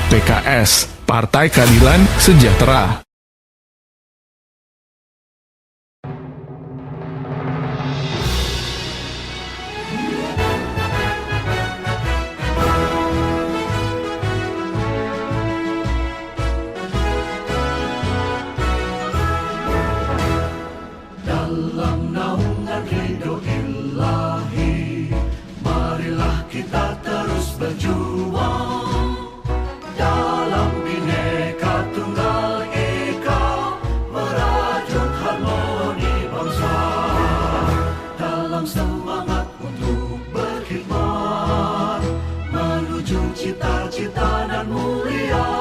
PKS, Partai Keadilan Sejahtera. Dalam naungan ridho ilahi, marilah kita terus berjuang. Dalam Bhinneka Tunggal Ika, merajut harmoni bangsa. Dalam semangat untuk berkhidmat, menuju cita-cita dan mulia,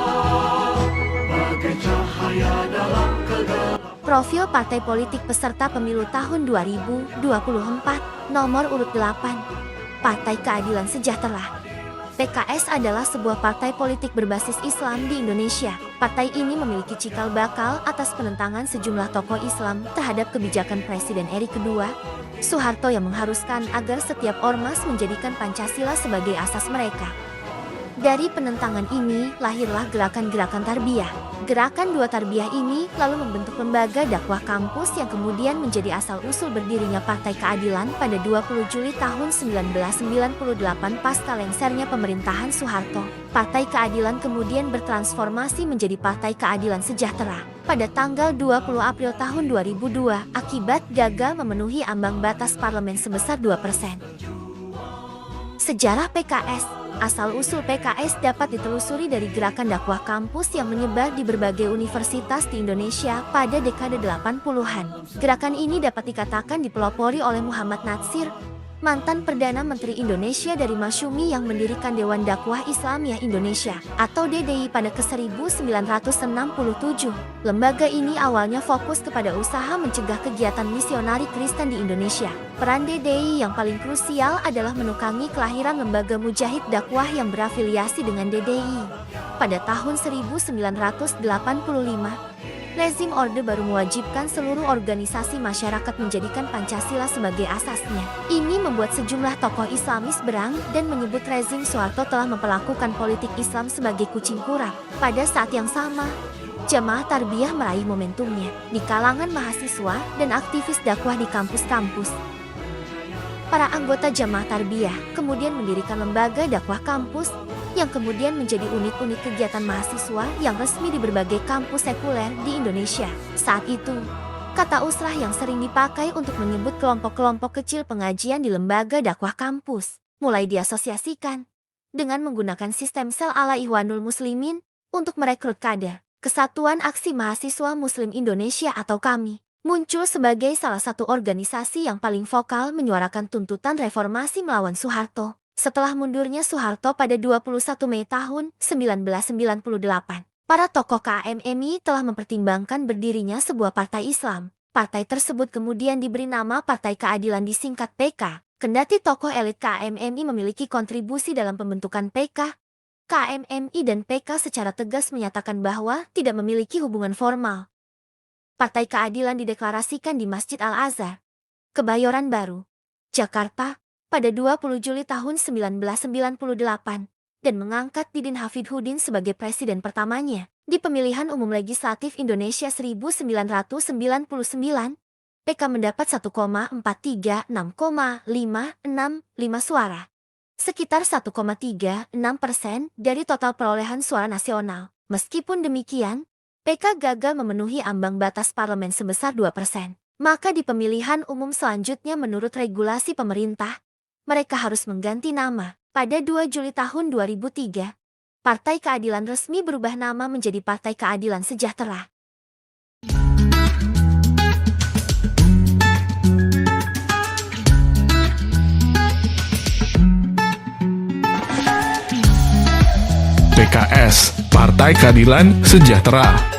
bagai cahaya dalam kegelapan. Profil partai politik peserta pemilu tahun 2024, nomor urut 8, Partai Keadilan Sejahtera. PKS adalah sebuah partai politik berbasis Islam di Indonesia. Partai ini memiliki cikal bakal atas penentangan sejumlah tokoh Islam terhadap kebijakan Presiden RI kedua, Soeharto, yang mengharuskan agar setiap ormas menjadikan Pancasila sebagai asas mereka. Dari penentangan ini lahirlah gerakan-gerakan Tarbiyah. Gerakan dua Tarbiyah ini lalu membentuk lembaga dakwah kampus yang kemudian menjadi asal-usul berdirinya Partai Keadilan pada 20 Juli tahun 1998 pasca lengsernya pemerintahan Soeharto. Partai Keadilan kemudian bertransformasi menjadi Partai Keadilan Sejahtera pada tanggal 20 April tahun 2002 akibat gagal memenuhi ambang batas parlemen sebesar 2%. Sejarah PKS. Asal-usul PKS dapat ditelusuri dari gerakan dakwah kampus yang menyebar di berbagai universitas di Indonesia pada dekade 80-an. Gerakan ini dapat dikatakan dipelopori oleh Muhammad Natsir, mantan Perdana Menteri Indonesia dari Masyumi, yang mendirikan Dewan Dakwah Islamiyah Indonesia atau DDI pada ke-1967. Lembaga ini awalnya fokus kepada usaha mencegah kegiatan misionari Kristen di Indonesia. Peran DDI yang paling krusial adalah menukangi kelahiran lembaga mujahid dakwah yang berafiliasi dengan DDI. Pada tahun 1985, rezim Orde Baru mewajibkan seluruh organisasi masyarakat menjadikan Pancasila sebagai asasnya. Ini membuat sejumlah tokoh Islamis berang dan menyebut rezim Soeharto telah memperlakukan politik Islam sebagai kucing kurap. Pada saat yang sama, Jamaah Tarbiyah meraih momentumnya di kalangan mahasiswa dan aktivis dakwah di kampus-kampus. Para anggota Jamaah Tarbiyah kemudian mendirikan lembaga dakwah kampus yang kemudian menjadi unit-unit kegiatan mahasiswa yang resmi di berbagai kampus sekuler di Indonesia. Saat itu, kata usrah yang sering dipakai untuk menyebut kelompok-kelompok kecil pengajian di lembaga dakwah kampus mulai diasosiasikan dengan menggunakan sistem sel ala Ikhwanul Muslimin untuk merekrut kader. Kesatuan Aksi Mahasiswa Muslim Indonesia atau KAMI muncul sebagai salah satu organisasi yang paling vokal menyuarakan tuntutan reformasi melawan Soeharto. Setelah mundurnya Soeharto pada 21 Mei tahun 1998, para tokoh KMMI telah mempertimbangkan berdirinya sebuah partai Islam. Partai tersebut kemudian diberi nama Partai Keadilan, disingkat PK. Kendati tokoh elit KMMI memiliki kontribusi dalam pembentukan PK, KMMI dan PK secara tegas menyatakan bahwa tidak memiliki hubungan formal. Partai Keadilan dideklarasikan di Masjid Al-Azhar, Kebayoran Baru, Jakarta, pada 20 Juli tahun 1998, dan mengangkat Didin Hafidhuddin sebagai presiden pertamanya. Di pemilihan umum legislatif Indonesia 1999, PK mendapat 1,436,565 suara. Sekitar 1,36% dari total perolehan suara nasional. Meskipun demikian, PK gagal memenuhi ambang batas parlemen sebesar 2%. Maka di pemilihan umum selanjutnya menurut regulasi pemerintah, mereka harus mengganti nama. Pada 2 Juli tahun 2003, Partai Keadilan resmi berubah nama menjadi Partai Keadilan Sejahtera. PKS, Partai Keadilan Sejahtera.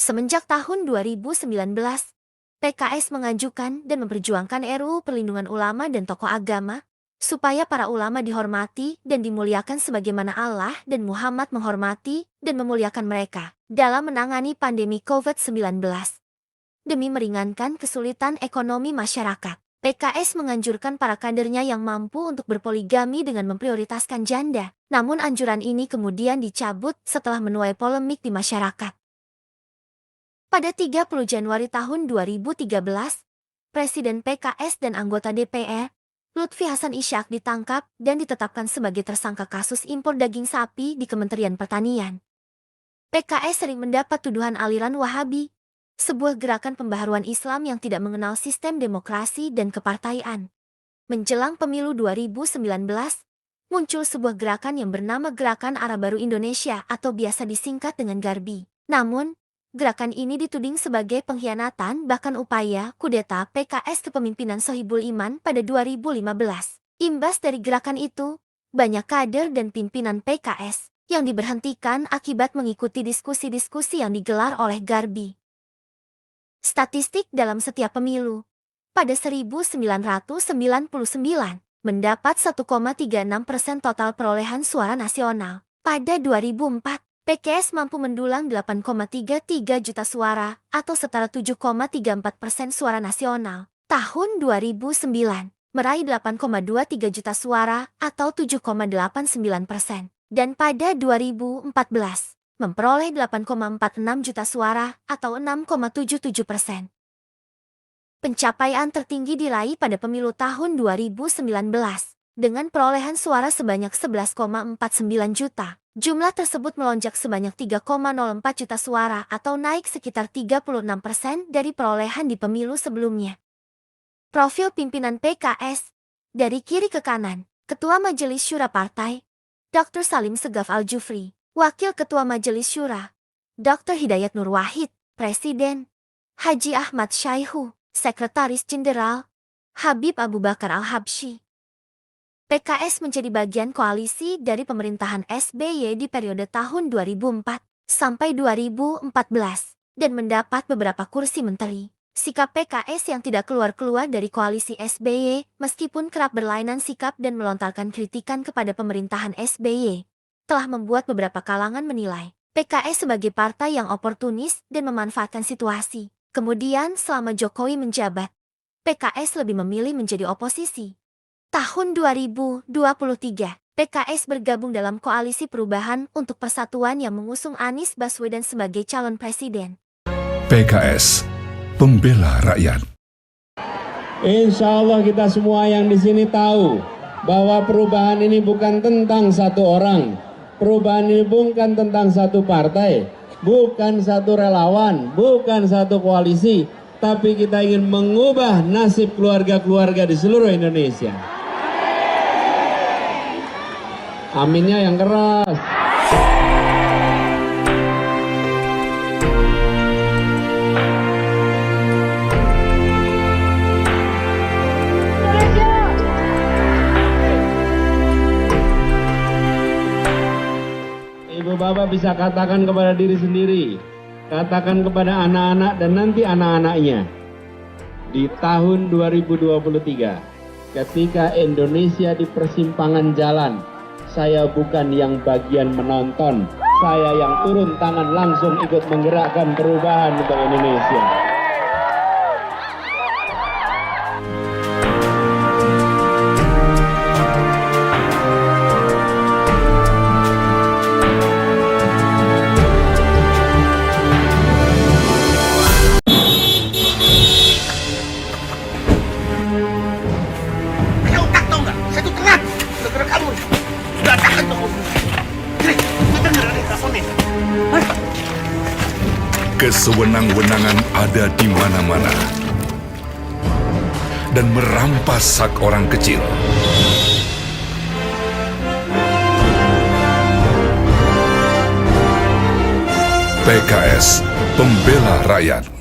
Semenjak tahun 2019, PKS mengajukan dan memperjuangkan RUU Perlindungan Ulama dan Tokoh Agama, supaya para ulama dihormati dan dimuliakan sebagaimana Allah dan Muhammad menghormati dan memuliakan mereka dalam menangani pandemi COVID-19. Demi meringankan kesulitan ekonomi masyarakat, PKS menganjurkan para kadernya yang mampu untuk berpoligami dengan memprioritaskan janda. Namun anjuran ini kemudian dicabut setelah menuai polemik di masyarakat. Pada 30 Januari tahun 2013, Presiden PKS dan anggota DPR, Lutfi Hasan Ishak ditangkap dan ditetapkan sebagai tersangka kasus impor daging sapi di Kementerian Pertanian. PKS sering mendapat tuduhan aliran Wahabi, sebuah gerakan pembaharuan Islam yang tidak mengenal sistem demokrasi dan kepartaian. Menjelang pemilu 2019, muncul sebuah gerakan yang bernama Gerakan Arah Baru Indonesia atau biasa disingkat dengan GARBI. Namun, gerakan ini dituding sebagai pengkhianatan bahkan upaya kudeta PKS kepemimpinan Sohibul Iman pada 2015. Imbas dari gerakan itu, banyak kader dan pimpinan PKS yang diberhentikan akibat mengikuti diskusi-diskusi yang digelar oleh GARBI. Statistik dalam setiap pemilu, pada 1999, mendapat 1,36% total perolehan suara nasional. Pada 2004, PKS mampu mendulang 8,33 juta suara atau setara 7,34% suara nasional. Tahun 2009, meraih 8,23 juta suara atau 7,89%. Dan pada 2014, memperoleh 8,46 juta suara atau 6,77%. Pencapaian tertinggi diraih pada pemilu tahun 2019 dengan perolehan suara sebanyak 11,49 juta. Jumlah tersebut melonjak sebanyak 3,04 juta suara atau naik sekitar 36% dari perolehan di pemilu sebelumnya. Profil pimpinan PKS, dari kiri ke kanan, Ketua Majelis Syura Partai, Dr. Salim Segaf Al-Jufri, Wakil Ketua Majelis Syura, Dr. Hidayat Nur Wahid, Presiden, Haji Ahmad Syaihu, Sekretaris Jenderal, Habib Abu Bakar Al-Habsyi. PKS menjadi bagian koalisi dari pemerintahan SBY di periode tahun 2004 sampai 2014 dan mendapat beberapa kursi menteri. Sikap PKS yang tidak keluar-keluar dari koalisi SBY meskipun kerap berlainan sikap dan melontarkan kritikan kepada pemerintahan SBY telah membuat beberapa kalangan menilai PKS sebagai partai yang oportunis dan memanfaatkan situasi. Kemudian selama Jokowi menjabat, PKS lebih memilih menjadi oposisi. Tahun 2023, PKS bergabung dalam Koalisi Perubahan untuk Persatuan yang mengusung Anies Baswedan sebagai calon presiden. PKS, pembela rakyat. Insya Allah kita semua yang di sini tahu bahwa perubahan ini bukan tentang satu orang. Perubahan ini bukan tentang satu partai, bukan satu relawan, bukan satu koalisi. Tapi kita ingin mengubah nasib keluarga-keluarga di seluruh Indonesia. Aminnya yang keras. Ibu bapak bisa katakan kepada diri sendiri, katakan kepada anak-anak dan nanti anak-anaknya. Di tahun 2023, ketika Indonesia di persimpangan jalan, saya bukan yang bagian menonton, saya yang turun tangan langsung ikut menggerakkan perubahan untuk Indonesia. Kesewenang-wenangan ada di mana-mana dan merampas hak orang kecil. PKS, pembela rakyat.